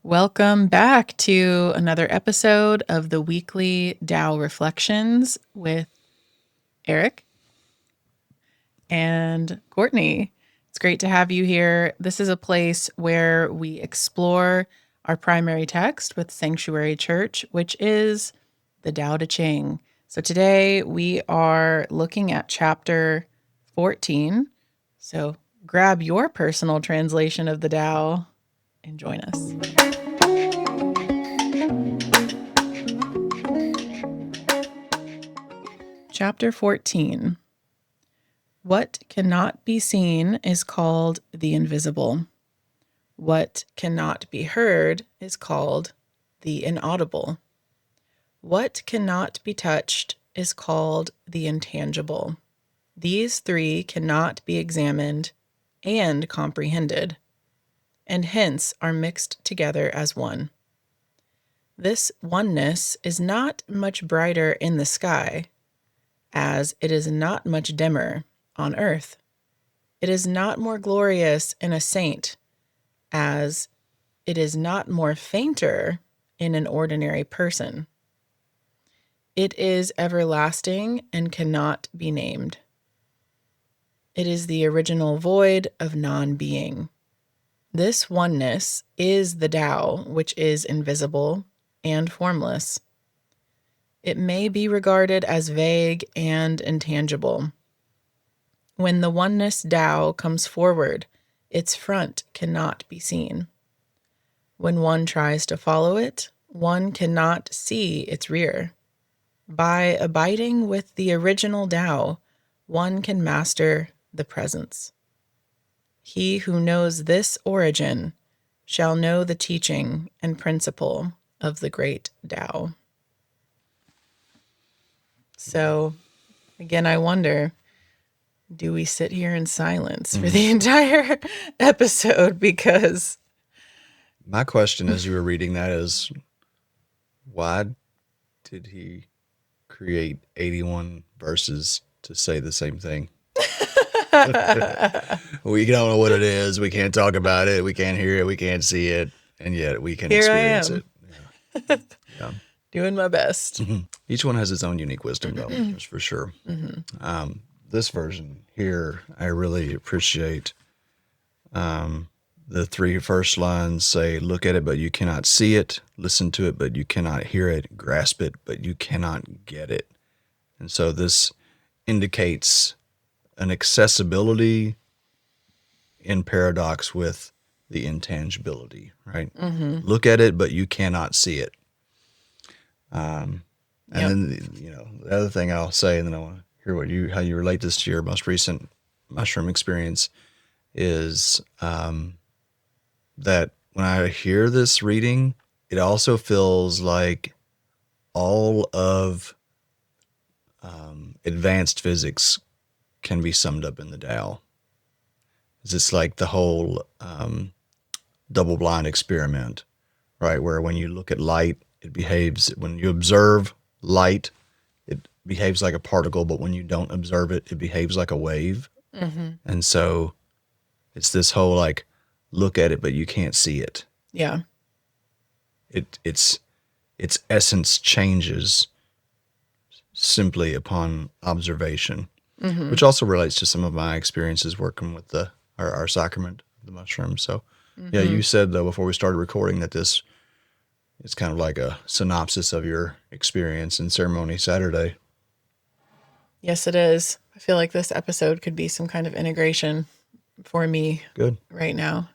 Welcome back to another episode of the weekly Tao Reflections with Eric and Courtney. It's great to have you here. This is a place where we explore our primary text with Psanctuary Church, which is the Tao Te Ching. So today we are looking at chapter 14. So grab your personal translation of the Tao and join us. Chapter 14. What cannot be seen is called the invisible. What cannot be heard is called the inaudible. What cannot be touched is called the intangible. These three cannot be examined and comprehended, and hence are mixed together as one. This oneness is not much brighter in the sky, as it is not much dimmer on earth. It is not more glorious in a saint, as it is not more fainter in an ordinary person. It is everlasting and cannot be named. It is the original void of non-being. This oneness is the Tao, which is invisible and formless. It may be regarded as vague and intangible. When the oneness Tao comes forward, its front cannot be seen. When one tries to follow it, one cannot see its rear. By abiding with the original Tao, one can master the presence. He who knows this origin shall know the teaching and principle of the great Tao. So, again, I wonder, do we sit here in silence for the entire episode? Because my question as you were reading that is, why did he create 81 verses to say the same thing? We don't know what it is. We can't talk about it. We can't hear it. We can't see it. And yet we can here experience I am. it. Yeah. Doing my best. Each one has its own unique wisdom, though, that's for sure. This version here, I really appreciate. The three first lines say, look at it, but you cannot see it. Listen to it, but you cannot hear it. Grasp it, but you cannot get it. And so this indicates an accessibility in paradox with the intangibility, right? Look at it, but you cannot see it. And then, the other thing I'll say, and then I want to hear how you relate this to your most recent mushroom experience, is that when I hear this reading, it also feels like all of advanced physics can be summed up in the Tao. It's like the whole double-blind experiment, right? Where when you look at light, it behaves, when you observe light, it behaves like a particle, but when you don't observe it, it behaves like a wave. And so it's this whole like, look at it, but you can't see it. Yeah. Its essence changes simply upon observation, which also relates to some of my experiences working with our sacrament, the mushroom. So, yeah, you said though before we started recording that this is kind of like a synopsis of your experience in Ceremony Saturday. Yes, it is. I feel like this episode could be some kind of integration for me. Good. Right now.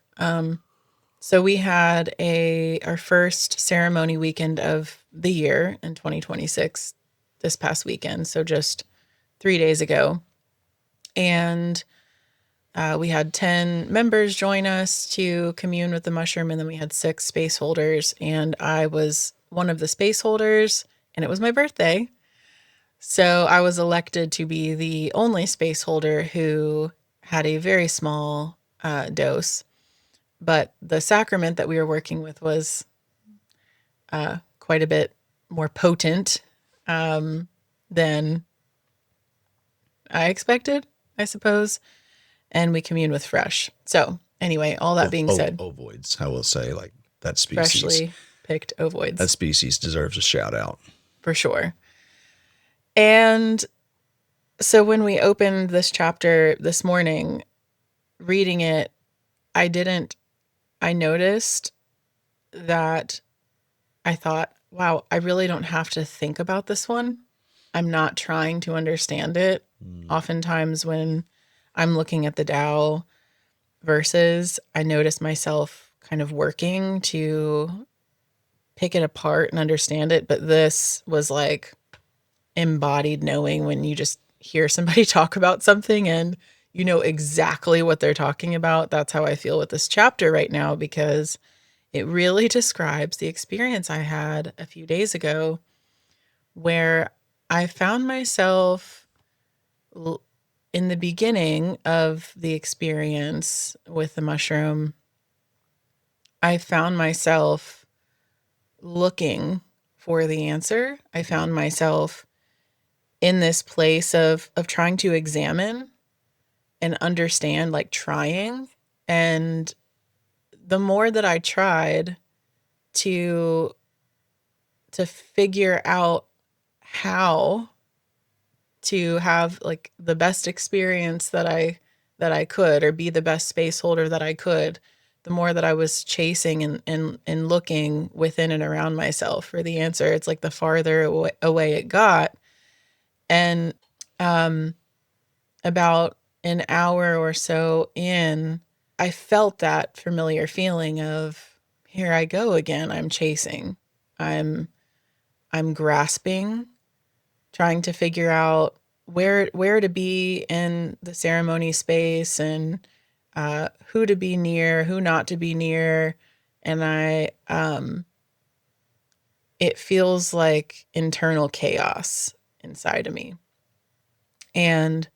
So we had our first ceremony weekend of the year in 2026 this past weekend. So just 3 days ago. And we had 10 members join us to commune with the mushroom. And then we had 6 space holders. And I was one of the space holders, and it was my birthday. So I was elected to be the only space holder who had a very small dose. But the sacrament that we were working with was quite a bit more potent than I expected, I suppose. And we commune with fresh. So anyway, all that being said. Ovoids, I will say, like that species. Freshly picked ovoids. That species deserves a shout out. For sure. And so when we opened this chapter this morning, reading it, I noticed that I thought, wow, I really don't have to think about this one. I'm not trying to understand it. Oftentimes when I'm looking at the Tao verses, I notice myself kind of working to pick it apart and understand it. But this was like embodied knowing, when you just hear somebody talk about something and you know exactly what they're talking about. That's how I feel with this chapter right now, because it really describes the experience I had a few days ago where I found myself in the beginning of the experience with the mushroom. I found myself looking for the answer. I found myself in this place of trying to examine and understand, like trying. And the more that I tried to figure out how to have like the best experience that I could, or be the best space holder that I could, the more that I was chasing and looking within and around myself for the answer. It's like the farther away it got. And about an hour or so in, I felt that familiar feeling of, here I go again. I'm chasing. I'm grasping, trying to figure out where to be in the ceremony space, and who to be near, who not to be near. And it feels like internal chaos inside of me. And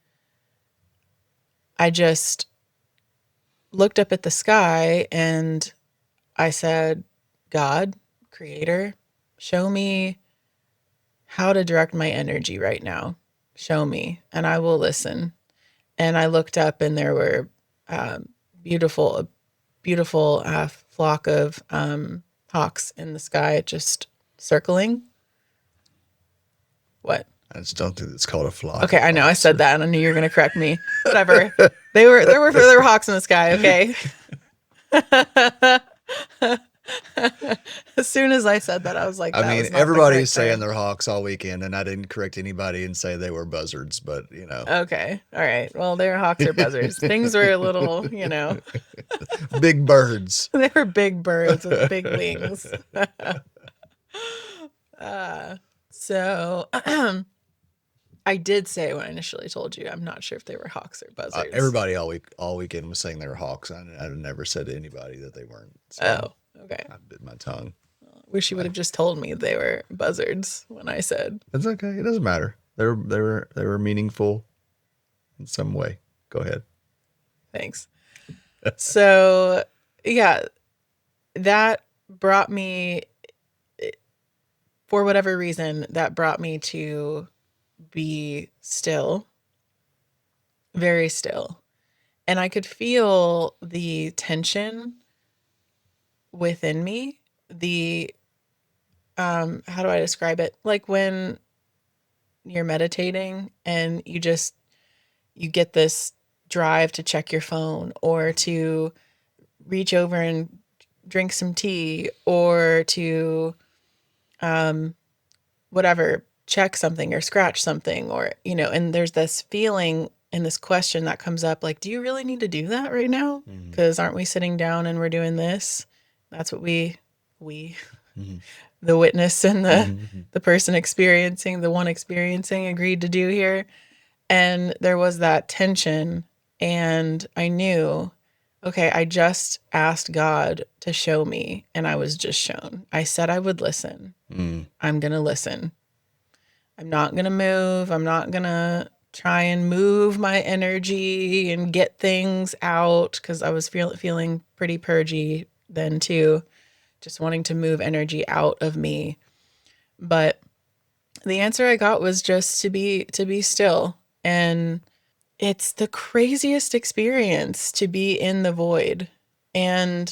I just looked up at the sky and I said, God, creator, show me how to direct my energy right now. Show me, and I will listen. And I looked up, and there were beautiful flock of hawks in the sky, just circling. What? I just don't think it's called a flock. Okay, I know I said that, and I knew you were going to correct me. Whatever. There were hawks in the sky. Okay. As soon as I said that, I was like, I mean, everybody's saying they're hawks all weekend, and I didn't correct anybody and say they were buzzards, but you know. Okay. All right. Well, they're hawks or buzzards. Things were a little, Big birds. They were big birds with big wings. So I did say when I initially told you, I'm not sure if they were hawks or buzzards. Everybody all weekend was saying they were hawks. I never said to anybody that they weren't. So okay. I bit my tongue. Wish you would have just told me they were buzzards when I said. It's okay. It doesn't matter. They were meaningful in some way. Go ahead. Thanks. So yeah, that brought me, for whatever reason, that brought me to be still, very still. And I could feel the tension within me. How do I describe it? Like when you're meditating and you get this drive to check your phone, or to reach over and drink some tea, or to, whatever, check something or scratch something, or, and there's this feeling and this question that comes up, like, do you really need to do that right now? Because aren't we sitting down and we're doing this? That's what we, the witness and the person experiencing, the one experiencing, agreed to do here. And there was that tension, and I knew, okay, I just asked God to show me, and I was just shown. I said I would listen. I'm going to listen. I'm not going to move. I'm not going to try and move my energy and get things out, because I was feeling pretty purgy then too, just wanting to move energy out of me. But the answer I got was just to be still. And it's the craziest experience to be in the void. And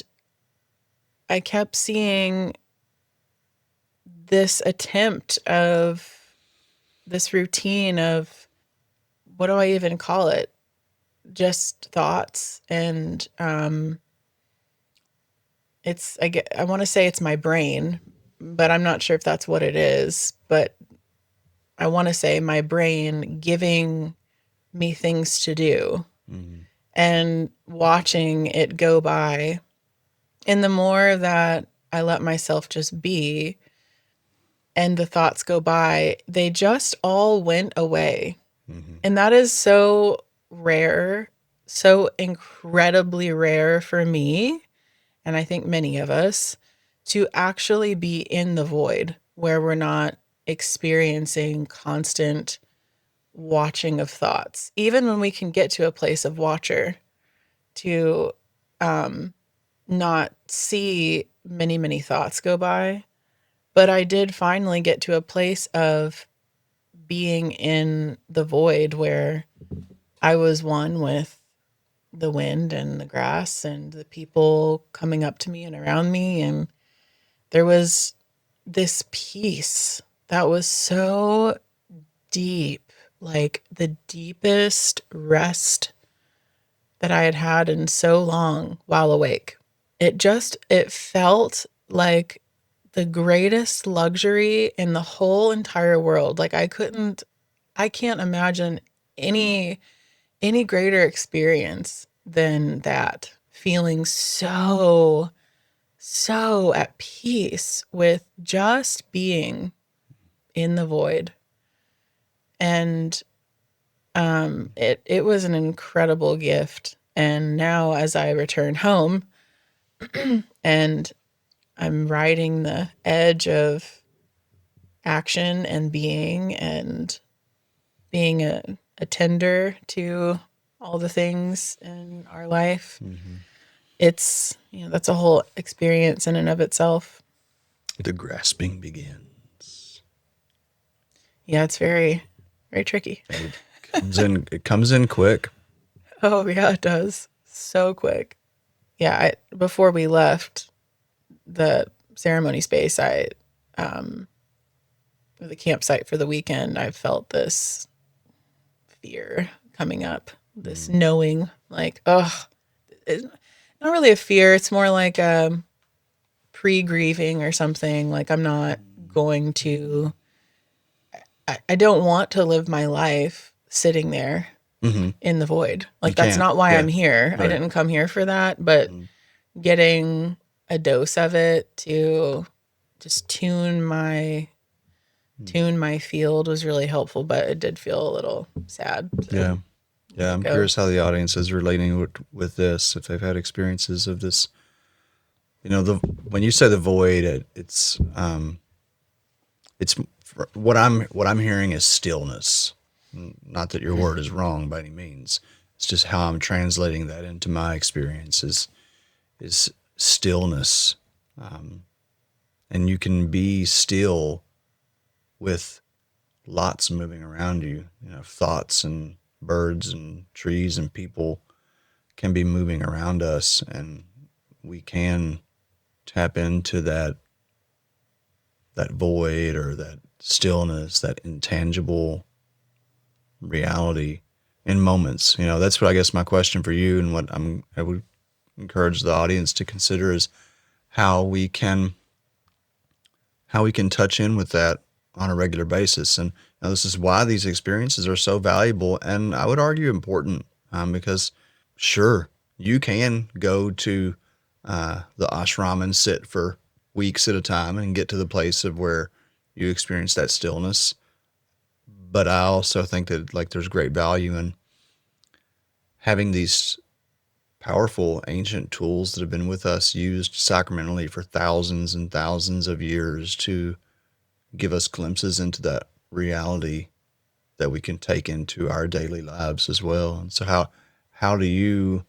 I kept seeing this attempt of this routine of, what do I even call it? Just thoughts. And I want to say it's my brain, but I'm not sure if that's what it is. But I want to say my brain giving me things to do and watching it go by. And the more that I let myself just be and the thoughts go by, they just all went away. And that is so rare, so incredibly rare for me, and I think many of us, to actually be in the void where we're not experiencing constant watching of thoughts. Even when we can get to a place of watcher, to not see many, many thoughts go by. But I did finally get to a place of being in the void where I was one with the wind and the grass and the people coming up to me and around me. And there was this peace that was so deep, like the deepest rest that I had had in so long while awake. It felt like the greatest luxury in the whole entire world. Like I can't imagine any greater experience than that. Feeling so at peace with just being in the void. And it was an incredible gift. And now as I return home and I'm riding the edge of action and being a tender to all the things in our life. It's, that's a whole experience in and of itself. The grasping begins. Yeah, it's very, very tricky. It comes in quick. Oh, yeah, it does. So quick. Yeah, before we left the ceremony space, the campsite for the weekend, I felt this fear coming up, this knowing, like, oh, it's not really a fear. It's more like pre-grieving or something. Like I'm not going to, I don't want to live my life sitting there in the void. Like that's not why I'm here. Right. I didn't come here for that, but getting a dose of it to just tune my field was really helpful, but it did feel a little sad. So yeah. I'm curious how the audience is relating with this, if they've had experiences of this. When you say the void, it's what I'm hearing is stillness. Not that your word is wrong by any means. It's just how I'm translating that into my experiences is stillness. And you can be still with lots moving around you. Thoughts and birds and trees and people can be moving around us, and we can tap into that void or that stillness, that intangible reality in moments. That's what I guess my question for you, and what I would encourage the audience to consider, is how we can touch in with that on a regular basis. And this is why these experiences are so valuable, and I would argue important, because sure, you can go to the ashram and sit for weeks at a time and get to the place of where you experience that stillness. But I also think that there's great value in having these powerful ancient tools that have been with us, used sacramentally for thousands and thousands of years, to give us glimpses into that reality that we can take into our daily lives as well. And so how do you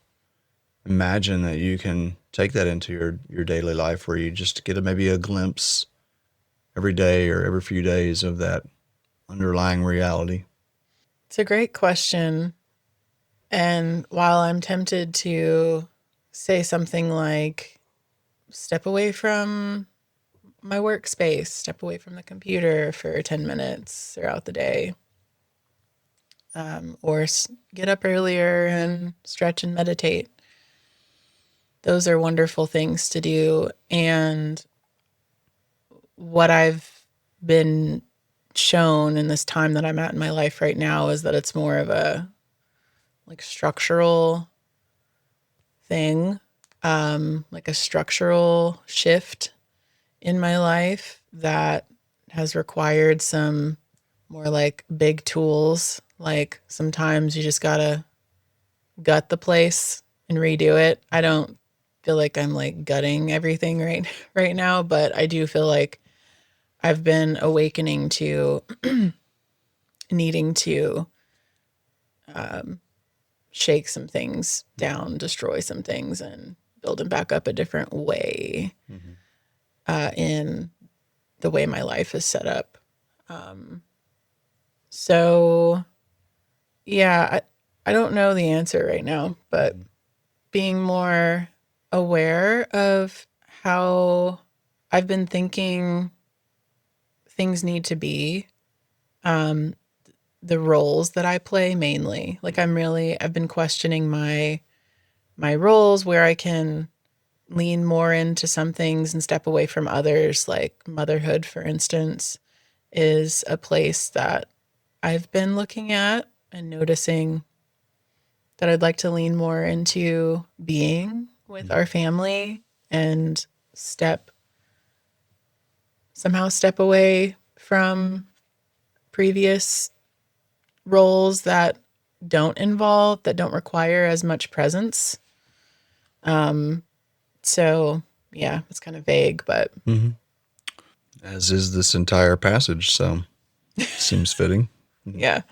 imagine that you can take that into your daily life, where you just get maybe a glimpse every day or every few days of that underlying reality? It's a great question. And while I'm tempted to say something like step away from my workspace, step away from the computer for 10 minutes throughout the day, or get up earlier and stretch and meditate. Those are wonderful things to do. And what I've been shown in this time that I'm at in my life right now is that it's more of a like structural thing, like a structural shift in my life that has required some more like big tools. Like sometimes you just gotta gut the place and redo it. I don't feel like I'm like gutting everything right now, but I do feel like I've been awakening to needing to shake some things down, destroy some things, and build them back up a different way in the way my life is set up. So, yeah, I don't know the answer right now, but being more aware of how I've been thinking things need to be, the roles that I play mainly. Like I've been questioning my roles where I can lean more into some things and step away from others, like motherhood, for instance, is a place that I've been looking at and noticing that I'd like to lean more into being with our family and step away from previous roles that don't require as much presence. So yeah, it's kind of vague, but As is this entire passage, so seems fitting. yeah.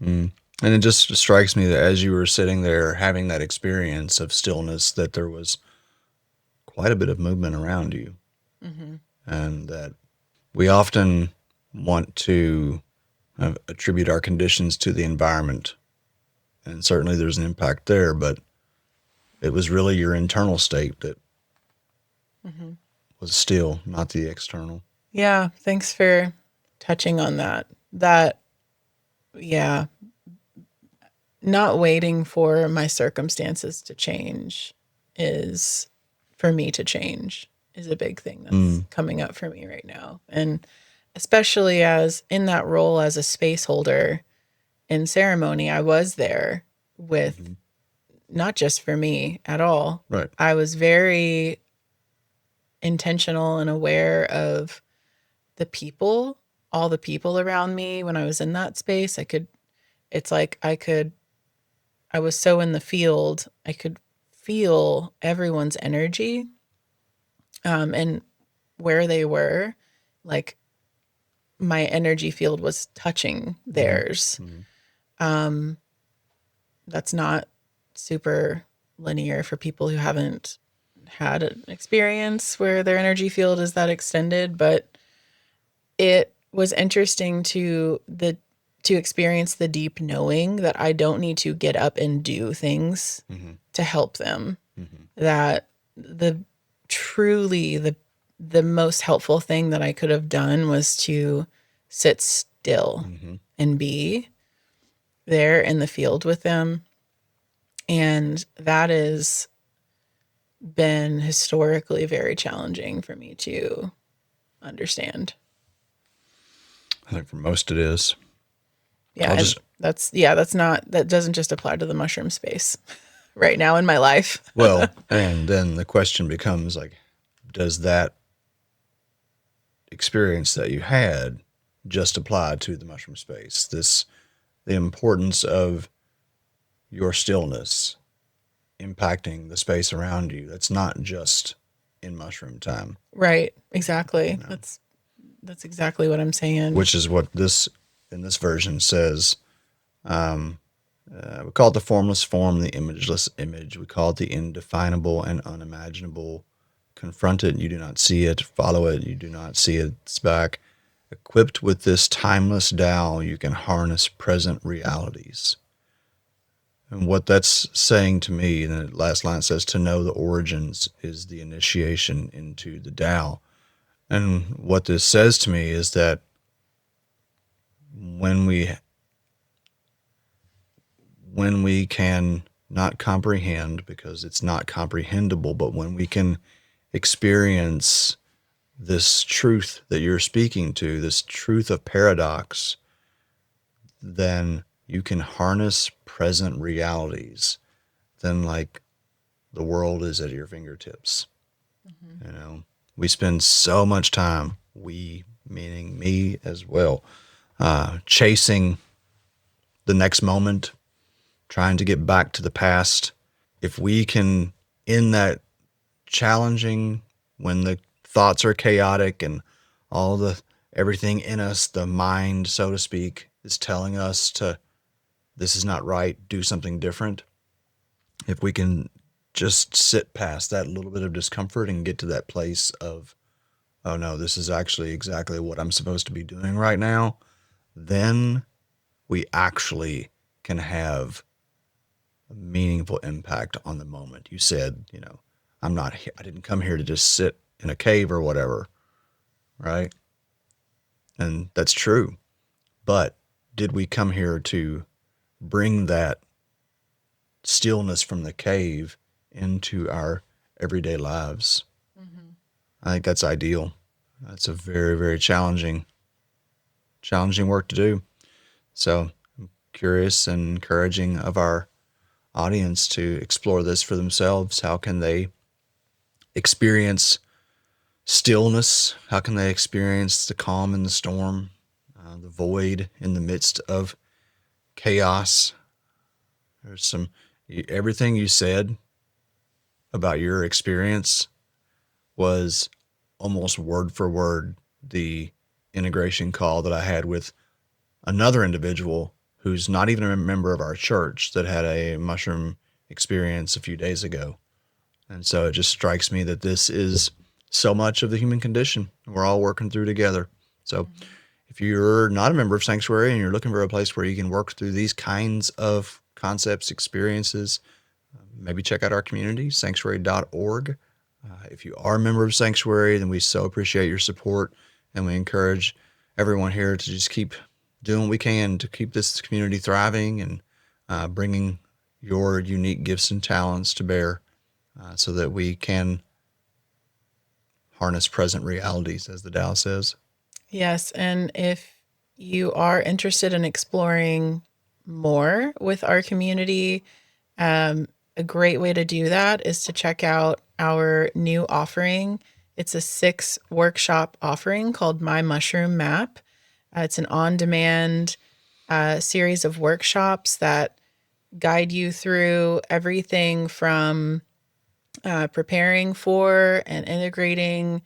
And it just strikes me that as you were sitting there having that experience of stillness, that there was quite a bit of movement around you. And that we often want to attribute our conditions to the environment. And certainly there's an impact there, but it was really your internal state that was still, not the external. Yeah, thanks for touching on that. Yeah, not waiting for my circumstances to change is for me to change is a big thing that's coming up for me right now. And especially as in that role as a space holder in ceremony, I was there with not just for me at all. Right. I was very intentional and aware of all the people around me when I was in that space. I was so in the field, I could feel everyone's energy, and where they were. Like my energy field was touching theirs. That's not super linear for people who haven't had an experience where their energy field is that extended, but it was interesting to experience the deep knowing that I don't need to get up and do things to help them. That truly the most helpful thing that I could have done was to sit still and be there in the field with them. And that has been historically very challenging for me to understand. I think for most it is. Yeah, that doesn't just apply to the mushroom space right now in my life. Well, and then the question becomes like, does that experience that you had just apply to the mushroom space? The importance of your stillness impacting the space around you. That's not just in mushroom time. Right. Exactly. That's exactly what I'm saying. Which is what in this version says. We call it the formless form, the imageless image. We call it the indefinable and unimaginable. Confront it, you do not see it. Follow it, you do not see its back. Equipped with this timeless Tao, you can harness present realities. And what that's saying to me, and the last line says, to know the origins is the initiation into the Tao. And what this says to me is that when we can not comprehend, because it's not comprehensible, but when we can experience this truth that you're speaking to, this truth of paradox, then you can harness present realities. Then, like, the world is at your fingertips. Mm-hmm. You know, we spend so much time, we meaning me as well, chasing the next moment, trying to get back to the past. If we can, in that challenging, when the thoughts are chaotic and all the everything in us, the mind, so to speak, is telling us to, this is not right, do something different. If we can just sit past that little bit of discomfort and get to that place of, oh no, this is actually exactly what I'm supposed to be doing right now, then we actually can have a meaningful impact on the moment. You said, I didn't come here to just sit in a cave or whatever, right? And that's true. But did we come here to bring that stillness from the cave into our everyday lives? Mm-hmm. I think that's ideal. That's a very, very challenging work to do. So I'm curious and encouraging of our audience to explore this for themselves. How can they experience stillness? How can they experience the calm in the storm, the void in the midst of chaos? There's everything you said about your experience was almost word for word the integration call that I had with another individual who's not even a member of our church that had a mushroom experience a few days ago. And so it just strikes me that this is so much of the human condition. We're all working through together. So Mm-hmm. if you're not a member of Psanctuary and you're looking for a place where you can work through these kinds of concepts, experiences, maybe check out our community, sanctuary.org. If you are a member of Psanctuary, then we so appreciate your support, and we encourage everyone here to just keep doing what we can to keep this community thriving and bringing your unique gifts and talents to bear so that we can harness present realities, as the Tao says. Yes. And if you are interested in exploring more with our community, a great way to do that is to check out our new offering. It's a 6-workshop offering called My Mushroom Map. It's an on demand series of workshops that guide you through everything from preparing for and integrating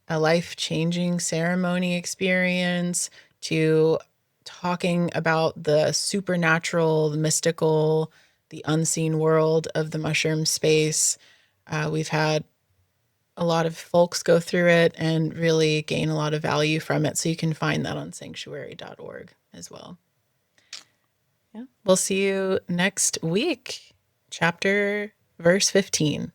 a life changing ceremony experience to talking about the supernatural, the mystical, the unseen world of the mushroom space. We've had a lot of folks go through it and really gain a lot of value from it. So you can find that on sanctuary.org as well. Yeah. We'll see you next week, chapter verse 15.